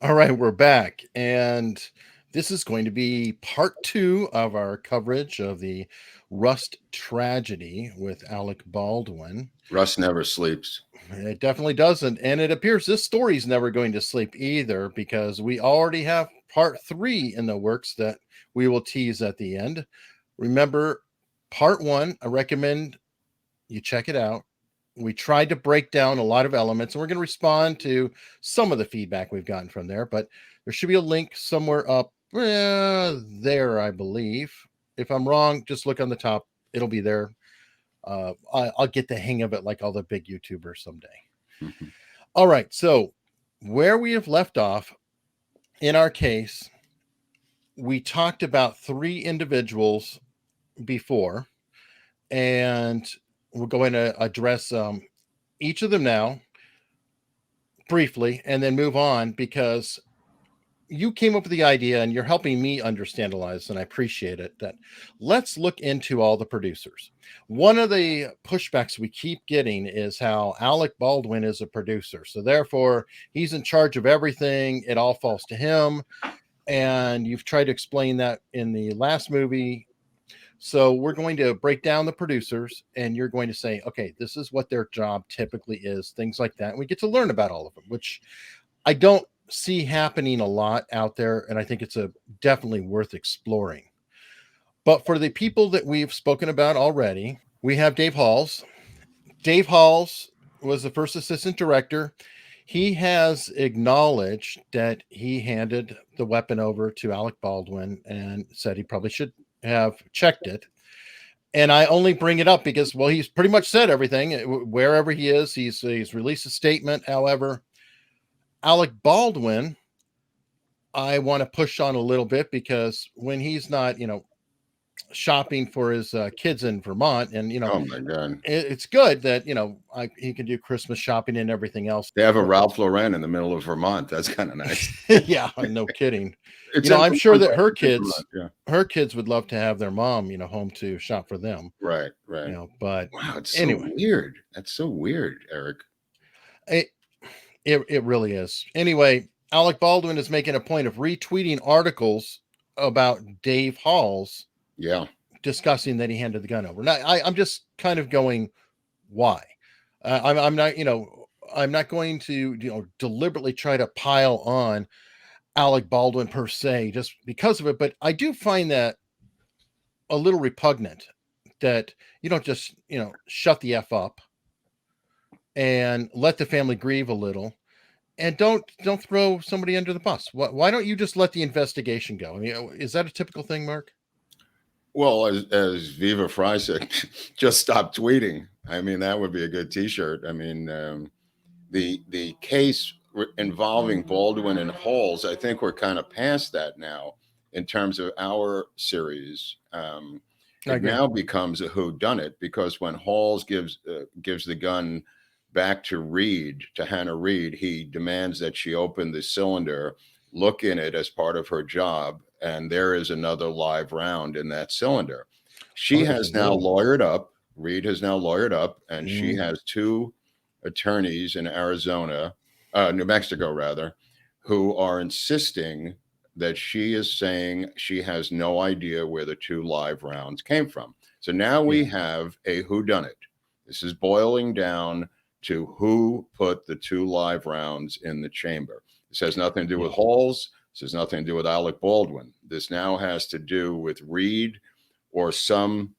All right, we're back. And this is going to be part two of our coverage of the Rust tragedy with Alec Baldwin. Russ never sleeps. It definitely doesn't. And it appears this story's never going to sleep either because we already have part three in the works that we will tease at the end. Remember, part one, I recommend you check it out. We tried to break down a lot of elements, and we're going to respond to some of the feedback we've gotten from there. But there should be a link somewhere up there, I believe. If I'm wrong, just look on the top; it'll be there. I'll get the hang of it like all the big YouTubers someday. All right, so where we have left off in our case, we talked about three individuals before, and we're going to address each of them now briefly and then move on because you came up with the idea and you're helping me understand a lot of this, and I appreciate it, that let's look into all the producers. One of the pushbacks we keep getting is how Alec Baldwin is a producer, so therefore he's in charge of everything, it all falls to him, and you've tried to explain that in the last movie. So we're going to break down the producers, and you're going to say, okay, this is what their job typically is, things like that. And we get to learn about all of them, which I don't see happening a lot out there, and I think it's definitely worth exploring. But for the people that we've spoken about already, we have Dave Halls. Dave Halls was the first assistant director. He has acknowledged that he handed the weapon over to Alec Baldwin and said he probably should have checked it. And I only bring it up because, well, he's pretty much said everything wherever he is. He's released a statement. However, Alec Baldwin, I want to push on a little bit because when he's not, shopping for his kids in Vermont, and Oh my God, it's good that he can do Christmas shopping and everything else. they have a Ralph Lauren in the middle of Vermont. That's kind of nice. Yeah, no kidding. It's I'm sure that her it's in kids, Vermont, yeah. her kids would love to have their mom, home to shop for them. Right, right. But Wow, it's so anyway, weird. That's so weird, Eric. it really is. Anyway, Alec Baldwin is making a point of retweeting articles about Dave Halls. Yeah, discussing that he handed the gun over. Now, I'm just kind of going, why? I'm not, I'm not going to, deliberately try to pile on Alec Baldwin per se, just because of it. But I do find that a little repugnant that you don't just, shut the F up and let the family grieve a little. And don't throw somebody under the bus. Why don't you just let the investigation go? I mean, is that a typical thing, Mark? well, as Viva Fry said, just stop tweeting. I mean, that would be a good T-shirt. I mean, the case involving Baldwin and Halls, I think we're kind of past that now in terms of our series. It now becomes a whodunit because when Halls gives the gun back to Hannah Reed, he demands that she open the cylinder, look in it as part of her job, and there is another live round in that cylinder. She has now lawyered up. Reed has now lawyered up, and she has two attorneys in Arizona, New Mexico rather, who are insisting that she is saying she has no idea where the two live rounds came from. So now we have a whodunit. This is boiling down to who put the two live rounds in the chamber. This has nothing to do with Halls. This has nothing to do with Alec Baldwin. This now has to do with Reed or some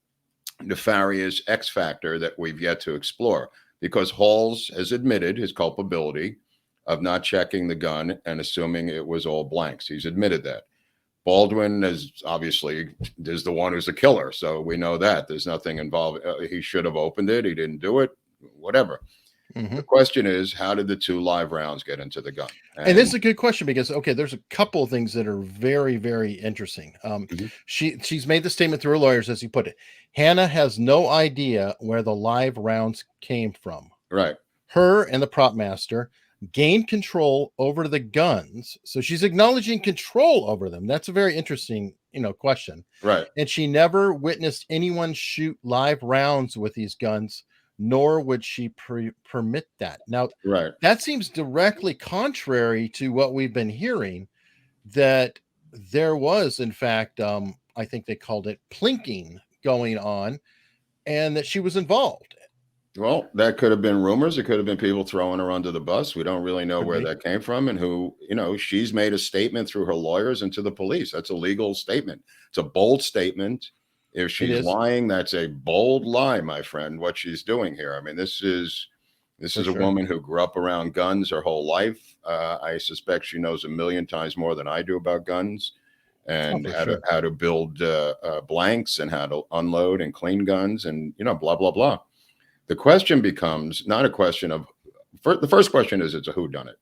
nefarious X factor that we've yet to explore, because Halls has admitted his culpability of not checking the gun and assuming it was all blanks. He's admitted that. Baldwin is the one who's a killer. So we know that there's nothing involved. He should have opened it. He didn't do it, whatever. The question is, how did the two live rounds get into the gun? And this is a good question because, okay, there's a couple of things that are very, very interesting. She's made the statement through her lawyers, as you put it. Hannah has no idea where the live rounds came from. Right. Her and the prop master gained control over the guns. So she's acknowledging control over them. That's a very interesting, question. Right. And she never witnessed anyone shoot live rounds with these guns, nor would she permit that. Now, Right. that seems directly contrary to what we've been hearing, that there was, in fact, I think they called it plinking going on, and that she was involved. Well, that could have been rumors. It could have been people throwing her under the bus. We don't really know Could where be. that came from and who, she's made a statement through her lawyers and to the police. That's a legal statement. It's a bold statement. If It she's is, lying, that's a bold lie, my friend, what she's doing here. I mean, this is for a sure. woman who grew up around guns her whole life. I suspect she knows a million times more than I do about guns Oh, and for how to sure. how to build blanks and how to unload and clean guns and blah blah blah. The question becomes not a question of the first question is it's a whodunit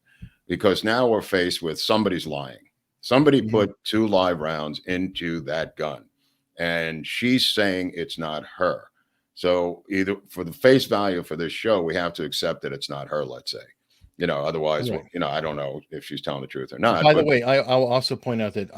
because now we're faced with somebody's lying. Somebody Mhm. put 2 live rounds into that gun, and she's saying it's not her. So either for the face value for this show, we have to accept that it's not her. Let's say, otherwise, Right. I don't know if she's telling the truth or not. By the But way, I will also point out that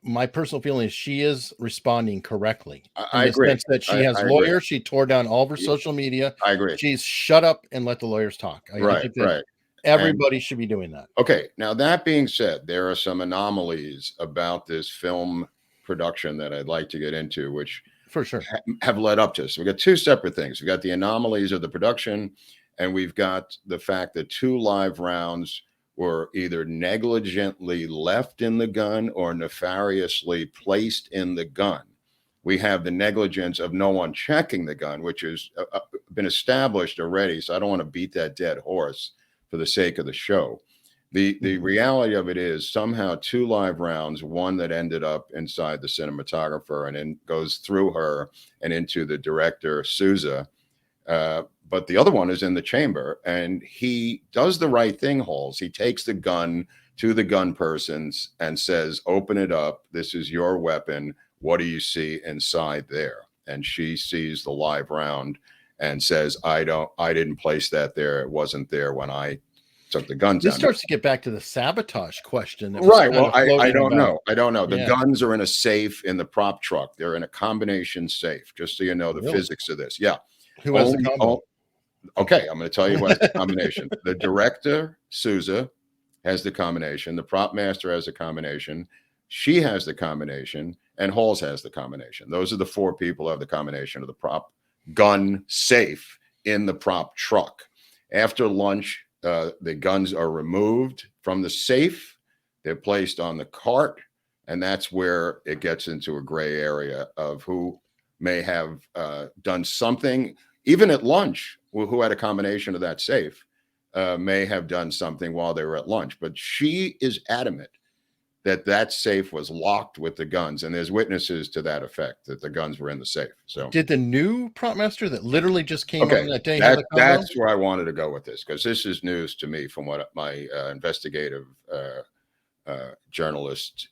my personal feeling is she is responding correctly, in I the agree. sense that she I has agree. lawyers. She tore down all of her social media. I agree. She's shut up and let the lawyers talk. I Right. think that Right. And everybody should be doing that. okay, now that being said, there are some anomalies about this film production that I'd like to get into, which For sure. have led up to this. So we got two separate things. We got the anomalies of the production, and we've got the fact that 2 live rounds were either negligently left in the gun or nefariously placed in the gun. We have the negligence of no one checking the gun, which has been established already. So I don't want to beat that dead horse for the sake of the show. The Mhm. reality of it is somehow 2 live rounds, one that ended up inside the cinematographer and then goes through her and into the director Souza, but the other one is in the chamber, and he does the right thing. Halls. He takes the gun to the gun persons and says, "Open it up. This is your weapon. What do you see inside there?" And she sees the live round and says, "I didn't place that there. It wasn't there when I took the guns This out." starts to get back to the sabotage question that was Right. kind Well, of I floating don't about. know. I don't know. The Yeah. guns are in a safe in the prop truck. They're in a combination safe, just so you know the Really? physics of this. Yeah. Who has the Only, combo? okay. I'm going to tell you who has the combination. The director, Souza, has the combination. The prop master has the combination. She has the combination. And Halls has the combination. Those are the 4 people who have the combination of the prop gun safe in the prop truck. After lunch, the guns are removed from the safe. They're placed on the cart. And that's where it gets into a gray area of who may have done something, even at lunch, who had a combination of that safe, may have done something while they were at lunch. But she is adamant that safe was locked with the guns. And there's witnesses to that effect that the guns were in the safe. So Did the new prop master that literally just came okay, on that day have a combo? that's where I wanted to go with this because this is news to me from what my investigative journalist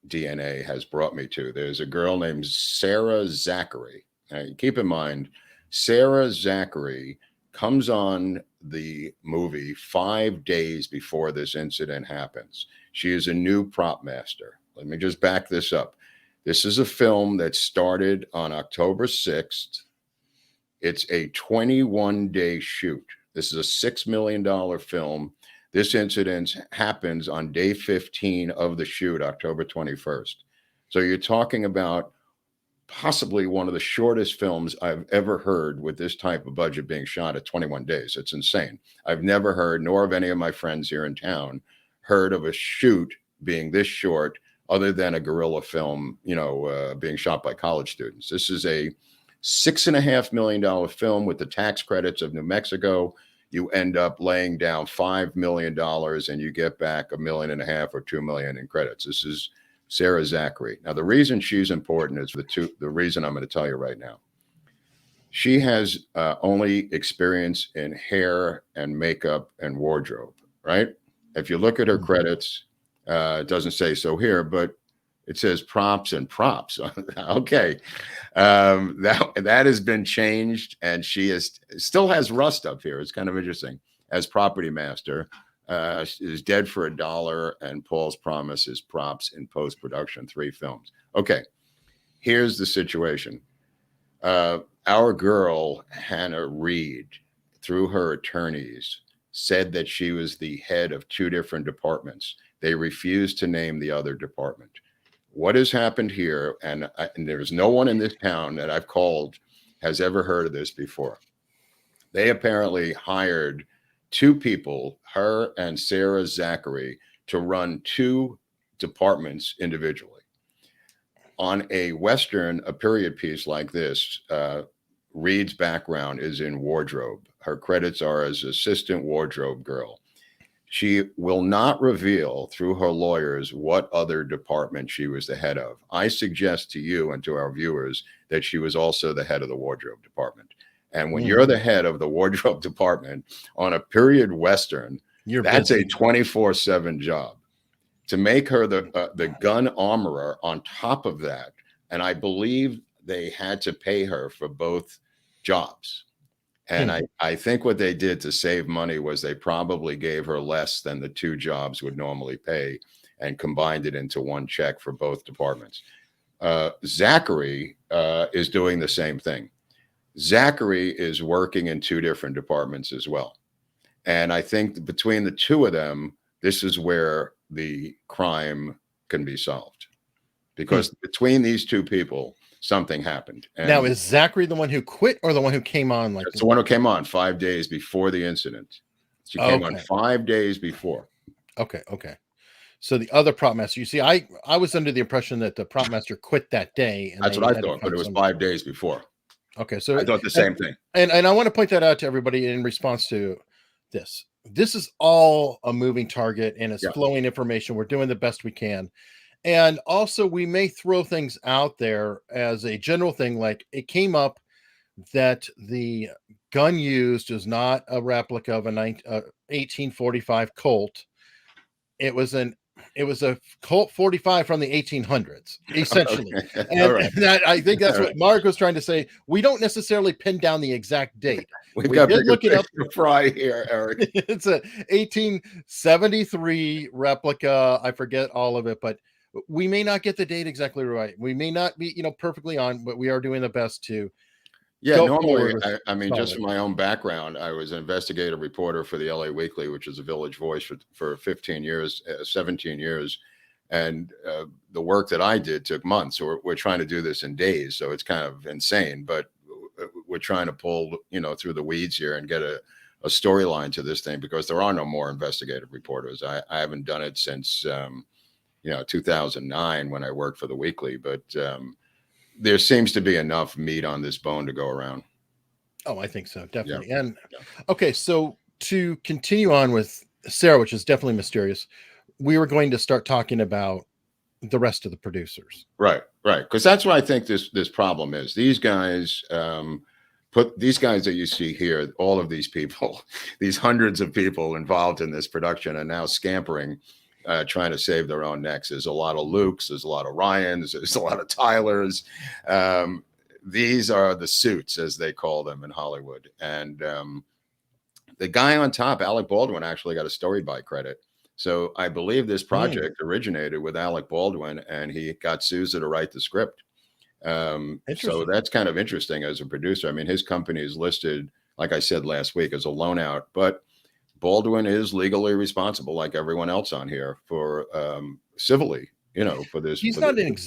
DNA has brought me to. There's a girl named Sarah Zachary. Now, keep in mind, Sarah Zachary comes on the movie 5 days before this incident happens. She is a new prop master. Let me just back this up. This is a film that started on October 6th. It's a 21-day shoot. This is a $6 million film. This incident happens on day 15 of the shoot, October 21st. So you're talking about possibly one of the shortest films I've ever heard with this type of budget being shot at 21 days. It's insane. I've never heard, nor have any of my friends here in town, heard of a shoot being this short other than a guerrilla film, being shot by college students. This is a $6.5 million film with the tax credits of New Mexico. You end up laying down $5 million and you get back $1.5 million or $2 million in credits. This is Sarah Zachary. Now, the reason she's important is the reason I'm going to tell you right now. She has only experience in hair and makeup and wardrobe, right? If you look at her credits, it doesn't say so here, but it says props and props. Okay. That has been changed, and she still has rust up here. It's kind of interesting. As property master, is Dead for a Dollar and Paul's Promise is props in post production, 3 films. Okay, here's the situation. Our girl Hannah Reed through her attorneys, said that she was the head of two different departments. They refused to name the other department. What has happened here, and there's no one in this town that I've called has ever heard of this before. They apparently hired two people, her and Sarah Zachary, to run two departments individually. On a Western, a period piece like this, Reed's background is in wardrobe. Her credits are as assistant wardrobe girl. She will not reveal through her lawyers what other department she was the head of. I suggest to you and to our viewers that she was also the head of the wardrobe department. And when you're the head of the wardrobe department on a period Western, that's busy. A 24/7 job. To make her the gun armorer on top of that, and I believe they had to pay her for both jobs. And I think what they did to save money was they probably gave her less than the two jobs would normally pay and combined it into one check for both departments. Zachary is doing the same thing. Zachary is working in two different departments as well. And I think between the two of them, this is where the crime can be solved. Because between these two people, something happened. And now, is Zachary the one who quit or the one who came on? That's the one who came on 5 days before the incident. She came on 5 days before. Okay. So the other prop master, you see, I was under the impression that the prop master quit that day. And that's what I thought, but it was 5 days before. Okay, so I thought the same thing. And I want to point that out to everybody in response to this. This is all a moving target and it's flowing information. We're doing the best we can. And also, we may throw things out there as a general thing, like it came up that the gun used is not a replica of a 1845 Colt. It was a Colt 45 from the 1800s, essentially. Okay. And that, I think that's what Mark was trying to say. We don't necessarily pin down the exact date. We did look it up. Fry here, Eric. It's a 1873 replica. I forget all of it, but we may not get the date exactly right. We may not be, perfectly on, but we are doing the best to. Yeah, normally, I mean, just from my own background, I was an investigative reporter for the LA Weekly, which is a Village Voice for 15 years, 17 years. And the work that I did took months. So we're trying to do this in days. So it's kind of insane, but we're trying to pull, through the weeds here and get a storyline to this thing because there are no more investigative reporters. I haven't done it since 2009 when I worked for the Weekly, but there seems to be enough meat on this bone to go around. Oh, I think so, definitely. Yeah. And okay, so to continue on with Sarah, which is definitely mysterious, we were going to start talking about the rest of the producers. Right. Because that's what I think this problem is. These guys these guys that you see here, all of these people, these hundreds of people involved in this production are now scampering, trying to save their own necks. There's a lot of Lukes, there's a lot of Ryans, there's a lot of Tylers. These are the suits, as they call them in Hollywood. And the guy on top, Alec Baldwin, actually got a story by credit. So I believe this project originated with Alec Baldwin, and he got Souza to write the script. So that's kind of interesting as a producer. I mean, his company is listed, like I said last week, as a loan out, but Baldwin is legally responsible, like everyone else on here, for civilly, for this. He's not an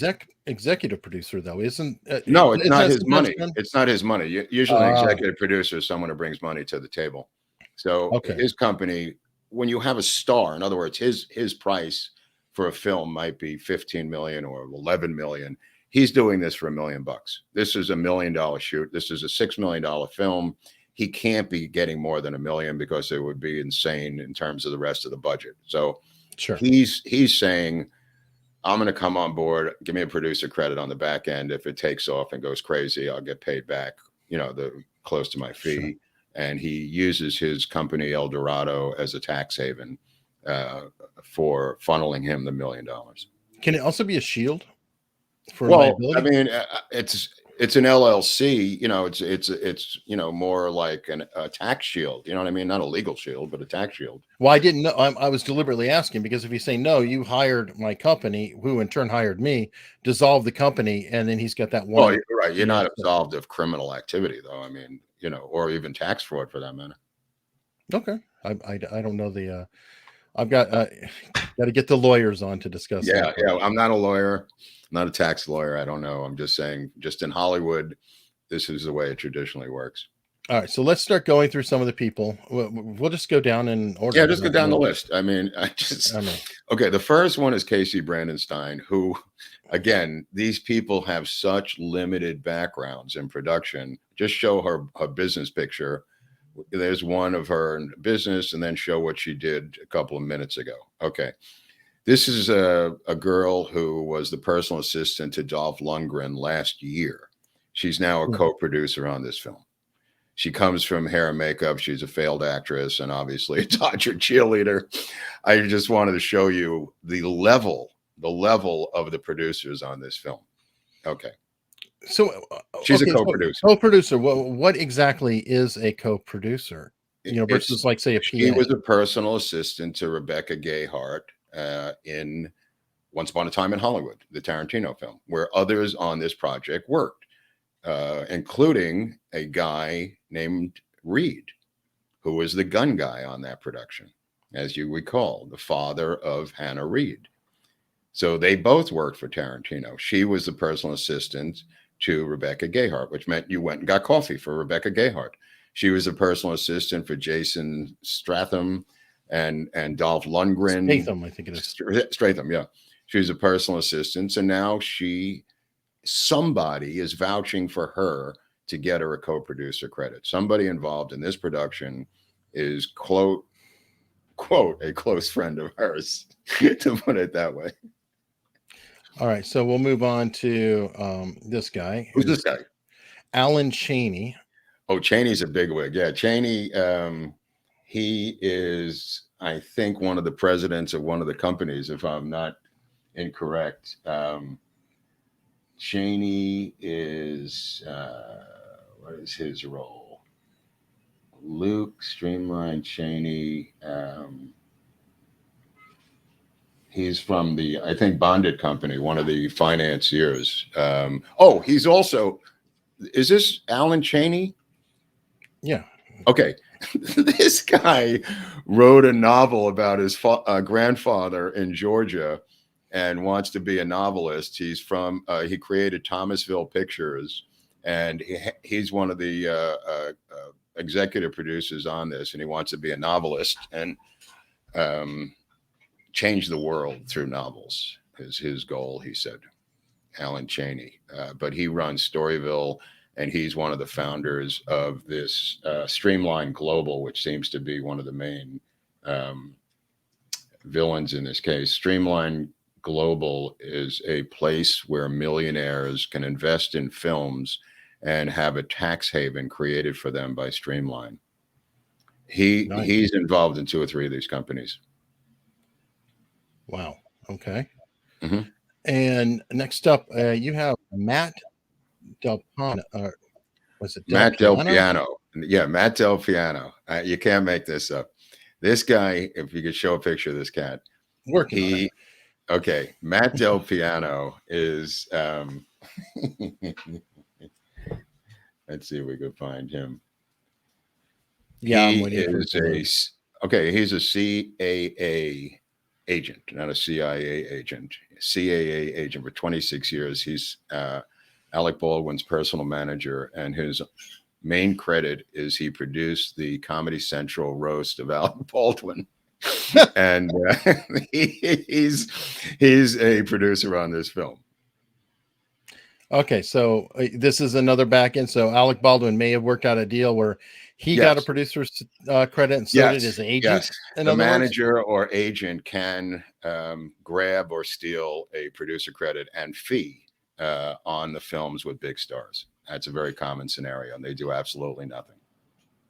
executive producer, though, isn't? No, it's not his money. It's not his money. Usually, an executive producer is someone who brings money to the table. So his company, when you have a star, in other words, his price for a film might be 15 million or 11 million. He's doing this for $1 million. This is $1 million shoot. This is a $6 million film. He can't be getting more than $1 million because it would be insane in terms of the rest of the budget. So he's saying, I'm going to come on board, give me a producer credit on the back end. If it takes off and goes crazy, I'll get paid back, the close to my fee. Sure. And he uses his company El Dorado as a tax haven for funneling him the $1 million. Can it also be a shield for liability? I mean, it's an LLC, it's more like a tax shield. You know what I mean? Not a legal shield, but a tax shield. Well, I didn't know. I was deliberately asking because if you say no, you hired my company, who in turn hired me, dissolve the company, and then he's got that one. Well, you're right. You're not absolved of criminal activity, though. I mean, or even tax fraud for that matter. Okay. I don't know the I've got to get the lawyers on to discuss that. Yeah. I'm not a lawyer, not a tax lawyer. I don't know. I'm just saying, just in Hollywood, this is the way it traditionally works. All right, so let's start going through some of the people. We'll just go down in order. Yeah, just go down the list. I mean, okay. The first one is Casey Brandenstein, who, again, these people have such limited backgrounds in production. Just show her business picture. There's one of her in business, and then show what she did a couple of minutes ago. Okay. This is a girl who was the personal assistant to Dolph Lundgren last year. She's now a co-producer on this film. She comes from hair and makeup. She's a failed actress and obviously a Dodger cheerleader. I just wanted to show you the level of the producers on this film. Okay. So she's a co-producer. So co-producer. What exactly is a co-producer? Versus like say a PA. She was a personal assistant to Rebecca Gayheart in Once Upon a Time in Hollywood, the Tarantino film, where others on this project worked. Including a guy named Reed, who was the gun guy on that production, as you recall, the father of Hannah Reed. So they both worked for Tarantino. She was the personal assistant to Rebecca Gayheart, which meant you went and got coffee for Rebecca Gayheart. She was a personal assistant for Jason Statham and Dolph Lundgren. Statham, I think it is. Statham, yeah. She was a personal assistant, and now somebody is vouching for her to get her a co-producer credit. Somebody involved in this production is quote a close friend of hers, to put it that way. All right, so we'll move on to this guy. Who's this guy? Alan Chaney. Oh, Chaney's a bigwig. Yeah, Chaney. He is, I think, one of the presidents of one of the companies, if I'm not incorrect. Chaney is, what is his role? Luke, Streamline, Chaney. He's from the, I think, Bonded Company, one of the financiers. He's also, is this Alan Chaney? Yeah. Okay. This guy wrote a novel about his grandfather in Georgia and wants to be a novelist. He's from, he created Thomasville Pictures, and he's one of the executive producers on this, and he wants to be a novelist and change the world through novels is his goal, he said. Alan Chaney. But he runs Storyville, and he's one of the founders of this Streamline Global, which seems to be one of the main villains in this case. Streamline Global is a place where millionaires can invest in films and have a tax haven created for them by Streamline. He's involved in 2 or 3 of these companies. Wow. Okay. Mm-hmm. And next up, you have Matt Delfiano. Was it Delfiano? Matt Delfiano? Yeah, Matt Delfiano. You can't make this up. This guy, if you could show a picture of this cat, okay, Matt Delfiano is. Let's see if we could find him. Yeah, he's a CAA agent, not a CIA agent. CAA agent for 26 years. He's Alec Baldwin's personal manager, and his main credit is he produced the Comedy Central roast of Alec Baldwin. And he's a producer on this film. Okay, so this is another back end. So Alec Baldwin may have worked out a deal where he got a producer's credit, and so did his agent. Yes, the manager or agent can grab or steal a producer credit and fee on the films with big stars. That's a very common scenario, and they do absolutely nothing.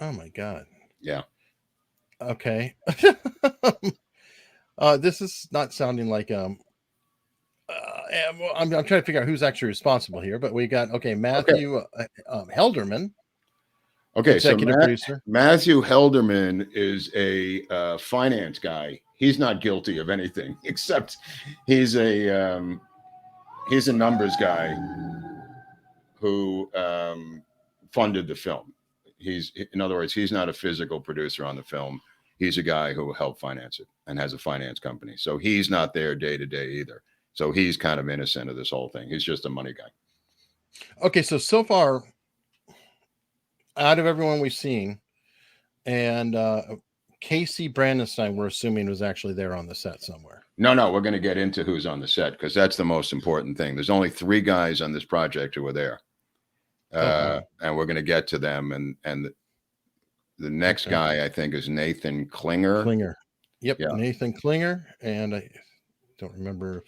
Oh my God. Yeah. Okay. This is not sounding like I'm trying to figure out who's actually responsible here, but we got Matthew Helderman. Okay, executive producer. Matthew Helderman is a finance guy. He's not guilty of anything except he's a numbers guy who funded the film. in other words, he's not a physical producer on the film. He's a guy who helped finance it and has a finance company. So he's not there day to day either. So he's kind of innocent of this whole thing. He's just a money guy. Okay, so far, out of everyone we've seen, and Casey Brandenstein, we're assuming, was actually there on the set somewhere. No, we're going to get into who's on the set because that's the most important thing. There's only 3 guys on this project who were there. And we're going to get to them. And the next guy, I think, is Nathan Klinger. Yep, yeah. Nathan Klinger. And I don't remember if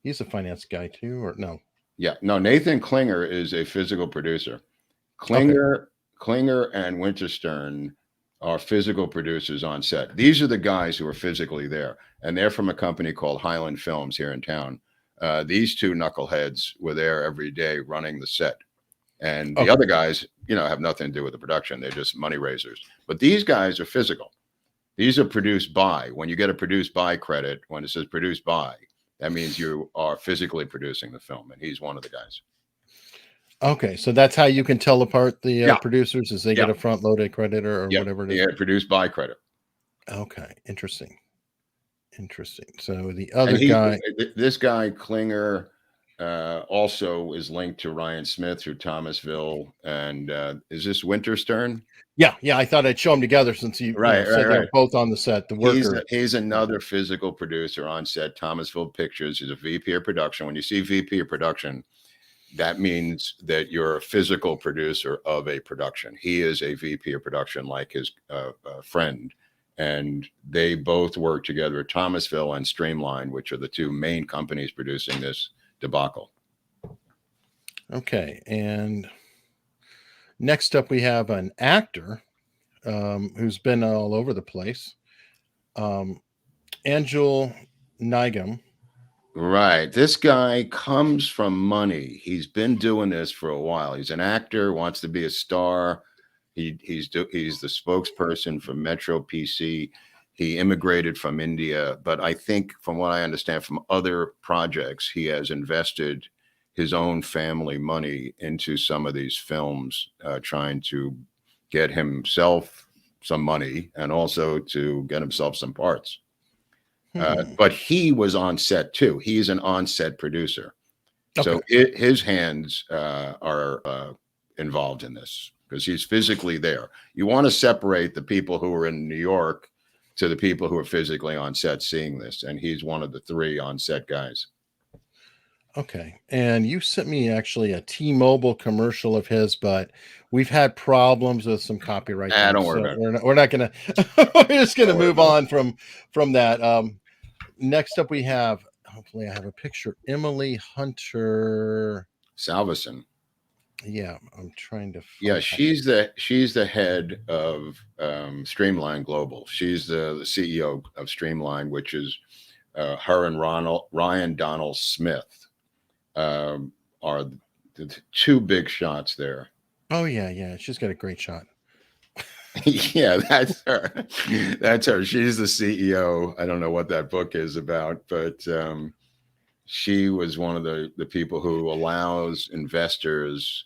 he's a finance guy too, or no. Yeah, no, Nathan Klinger is a physical producer. Klinger and Winterstern are physical producers on set. These are the guys who are physically there, and they're from a company called Highland Films here in town. These 2 knuckleheads were there every day running the set, and the other guys, have nothing to do with the production. They're just money raisers. But these guys are physical. These are produced by. When you get a produced by credit, when it says produced by, that means you are physically producing the film, and he's one of the guys. Okay, so that's how you can tell apart the producers, is they get a front-loaded credit or whatever it is. Yeah, produced by credit. Okay, interesting. So the other guy, this guy Klinger, also is linked to Ryan Smith through Thomasville, and is this Winterstern? Yeah. I thought I'd show them together since you said they're both on the set. The worker, he's another physical producer on set. Thomasville Pictures. He's a VP of production. When you see VP of production, that means that you're a physical producer of a production. He is a VP of production, like his friend, and they both work together at Thomasville and Streamline, which are the 2 main companies producing this debacle. Okay, and next up we have an actor who's been all over the place, Angel Nigam. Right. This guy comes from money. He's been doing this for a while. He's an actor, wants to be a star. He's the spokesperson for Metro PC. He immigrated from India, but I think from what I understand from other projects, he has invested his own family money into some of these films, trying to get himself some money and also to get himself some parts. But he was on set too. He's an on-set producer. Okay. So his hands are involved in this because he's physically there. You want to separate the people who are in New York to the people who are physically on set seeing this. And he's one of the 3 on-set guys. Okay. And you sent me actually a T-Mobile commercial of his, but we've had problems with some copyright. Don't worry about it. We're not going to, we're just going to move on from that. Next up we have, hopefully I have a picture, Emily Hunter Salveson. Yeah, I'm trying to. Yeah, she's the head of Streamline Global. She's the CEO of Streamline, which is her and Ryan Donald Smith are the 2 big shots there. Oh yeah, she's got a great shot. Yeah, that's her. That's her. She's the CEO. I don't know what that book is about, but she was one of the people who allows investors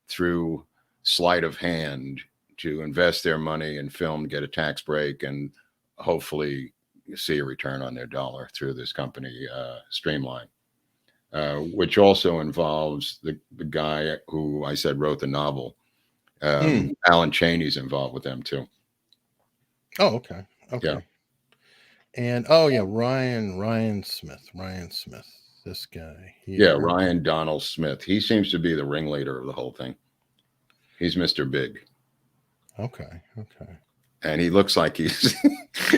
through sleight of hand to invest their money in film, get a tax break, and hopefully see a return on their dollar through this company, Streamline, which also involves the guy who I said wrote the novel. Alan Chaney's involved with them too. Oh, okay. Yeah. And Ryan Smith, this guy here. Yeah, Ryan Donald Smith. He seems to be the ringleader of the whole thing. He's Mr. Big. Okay. And he looks like he's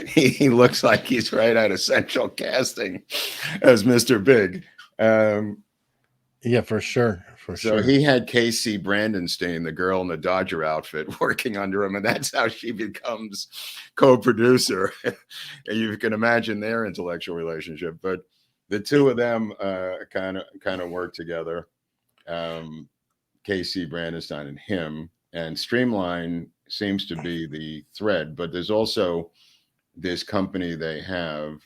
he looks like he's right out of Central Casting as Mr. Big. Yeah, for sure. So he had Casey Brandenstein, the girl in the Dodger outfit, working under him, and that's how she becomes co-producer. And you can imagine their intellectual relationship. But the 2 of them kind of work together. Casey Brandenstein and him, and Streamline seems to be the thread. But there's also this company they have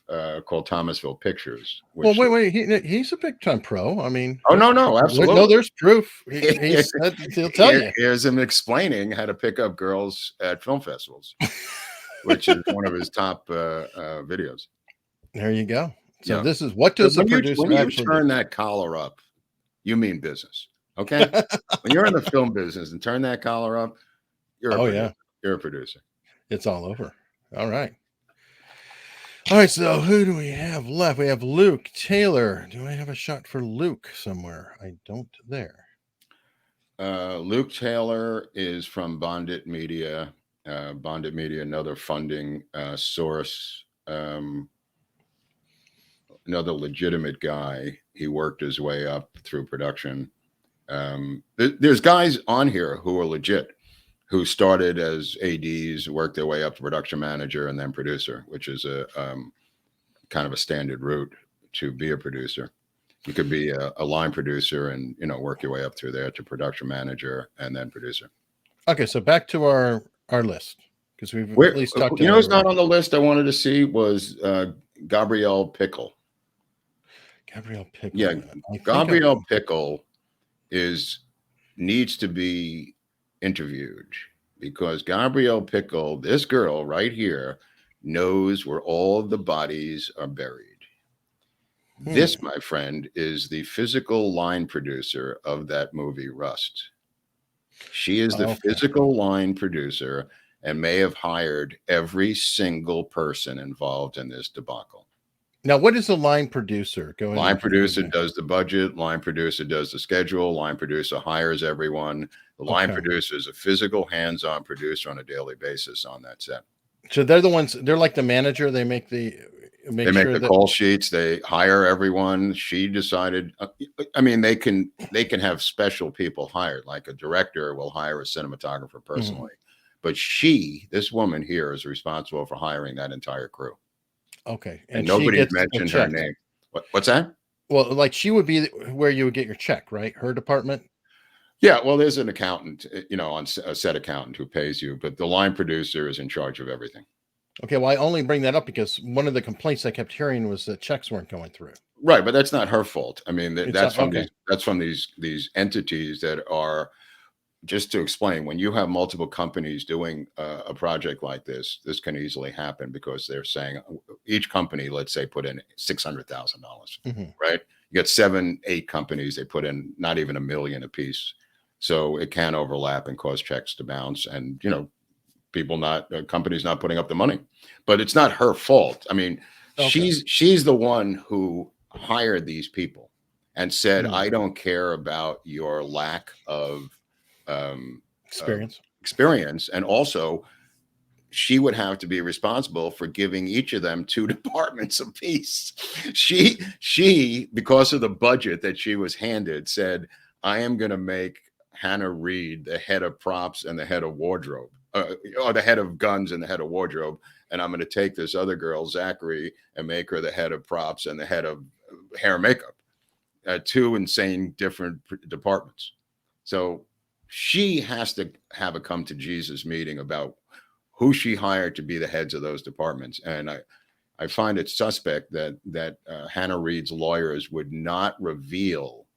called Thomasville Pictures, Well, which wait. He's a big time pro. I mean, oh no, absolutely. No, there's proof. He said he'll tell you. Here's him explaining how to pick up girls at film festivals, which is one of his top videos. There you go. So Yeah. this is what does the when producer you actually turn do? that collar up, you mean business. Okay. When you're in the film business and turn that collar up, you're a producer. Yeah, You're a producer. it's all over. All right. All right, so who do we have left? We have Luke Taylor. Do I have a shot for Luke somewhere? I don't there. Luke Taylor is from Bondit Media. Bondit Media, another funding source, another legitimate guy. He worked his way up through production. There's guys on here who are legit, who started as ADs, worked their way up to production manager and then producer, which is a kind of a standard route to be a producer. You could be a line producer and, you know, work your way up through there to production manager and then producer. Okay, so back to our list, because we've at least talked. You know, what's not on the list I wanted to see was Gabrielle Pickle. Gabrielle Pickle. Yeah, Gabrielle Pickle needs to be interviewed, because Gabrielle Pickle, this girl right here, knows where all the bodies are buried. This, my friend, is the physical line producer of that movie Rust. She is the physical line producer and may have hired every single person involved in this debacle. Now, what is a line producer? Line producer does the budget. Line producer does the schedule. Line producer hires everyone. The line producer is a physical, hands-on producer on a daily basis on that set. So they're the ones. They're like the manager. They make the call sheets. They hire everyone. She decided. I mean, they can have special people hired. Like a director will hire a cinematographer personally, but this woman here, is responsible for hiring that entire crew. Okay, and nobody's mentioned her name. What's that? Well, like she would be where you would get your check, right? Her department. Yeah, well, there's an accountant, you know, on a set accountant who pays you, but the line producer is in charge of everything. Okay, well, I only bring that up because one of the complaints I kept hearing was that checks weren't going through. Right, but that's not her fault. I mean, that's from these entities that are. Just to explain, when you have multiple companies doing a project like this can easily happen, because they're saying each company, let's say, put in $600,000, right? You get 7-8 companies, they put in not even $1 million a piece. So it can overlap and cause checks to bounce, and, you know, companies not putting up the money. But it's not her fault. I mean, she's the one who hired these people and said, I don't care about your lack of experience, and also she would have to be responsible for giving each of them 2 departments apiece. She, because of the budget that she was handed, said, I am going to make Hannah Reed the head of props and the head of wardrobe, or the head of guns and the head of wardrobe, and I'm going to take this other girl, Zachary, and make her the head of props and the head of hair and makeup. 2 insane different departments. So she has to have a come to Jesus meeting about who she hired to be the heads of those departments. And I find it suspect that Hannah Reed's lawyers would not reveal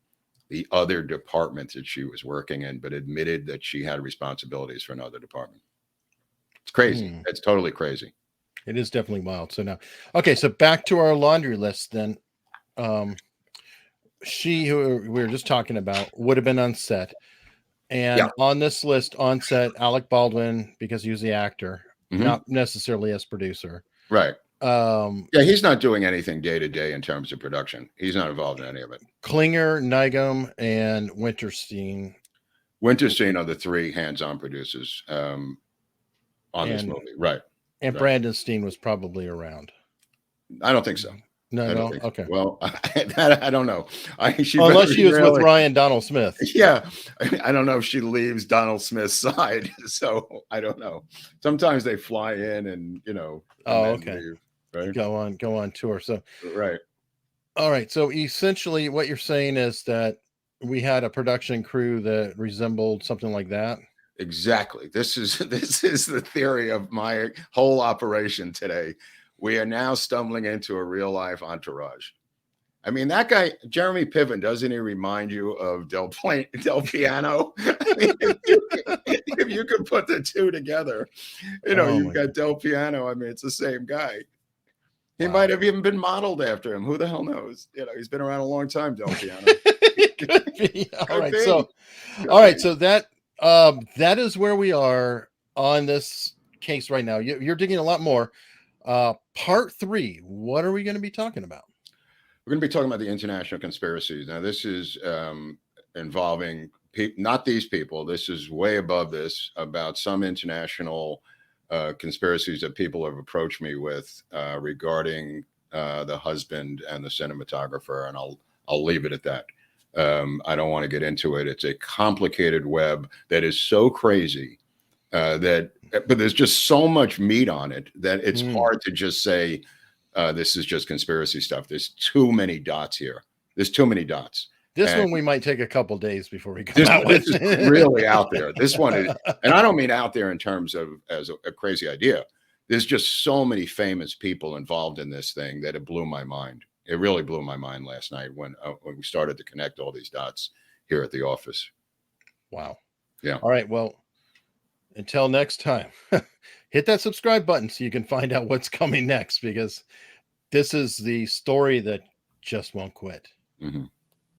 the other department that she was working in, but admitted that she had responsibilities for another department. It's crazy. It's totally crazy. It is definitely wild. So now, okay, so back to our laundry list then. She, who we were just talking about, would have been on set. And on this list, on set, Alec Baldwin, because he was the actor, not necessarily as producer. Right. He's not doing anything day to day in terms of production. He's not involved in any of it. Klinger, Nygum, and Winterstein. Winterstein are the 3 hands-on producers on this movie. Right. And Brandenstein was probably around. I don't think so. No. Okay. Well, I don't know. Unless she was with Ryan Donald Smith. Yeah. I don't know if she leaves Donald Smith's side. So I don't know. Sometimes they fly in and, you know. Leave, right. Go on tour. So, right. All right. So essentially what you're saying is that we had a production crew that resembled something like that. Exactly. This is the theory of my whole operation today. We are now stumbling into a real life entourage. I mean, that guy, Jeremy Piven, doesn't he remind you of Delfiano? I mean, if you could put the two together, Oh you've my got Delfiano. I mean, it's the same guy. He Wow. might have even been modeled after him. Who the hell knows? He's been around a long time, Delfiano. It could be. Could be. So that is where we are on this case right now. You're digging a lot more. Part 3. What are we going to be talking about? We're going to be talking about the international conspiracies. Now, this is involving not these people. This is way above this, about some international conspiracies that people have approached me with regarding the husband and the cinematographer, and I'll leave it at that. I don't want to get into it. It's a complicated web that is so crazy but there's just so much meat on it that it's hard to just say this is just conspiracy stuff. There's too many dots here. There's too many dots. This one we might take a couple days before we come out with. This is really out there. This one is, and I don't mean out there in terms of as a crazy idea. There's just so many famous people involved in this thing that it blew my mind. It really blew my mind last night when we started to connect all these dots here at the office. Wow. Yeah. All right. Well, until next time, hit that subscribe button so you can find out what's coming next, because this is the story that just won't quit. Mm-hmm.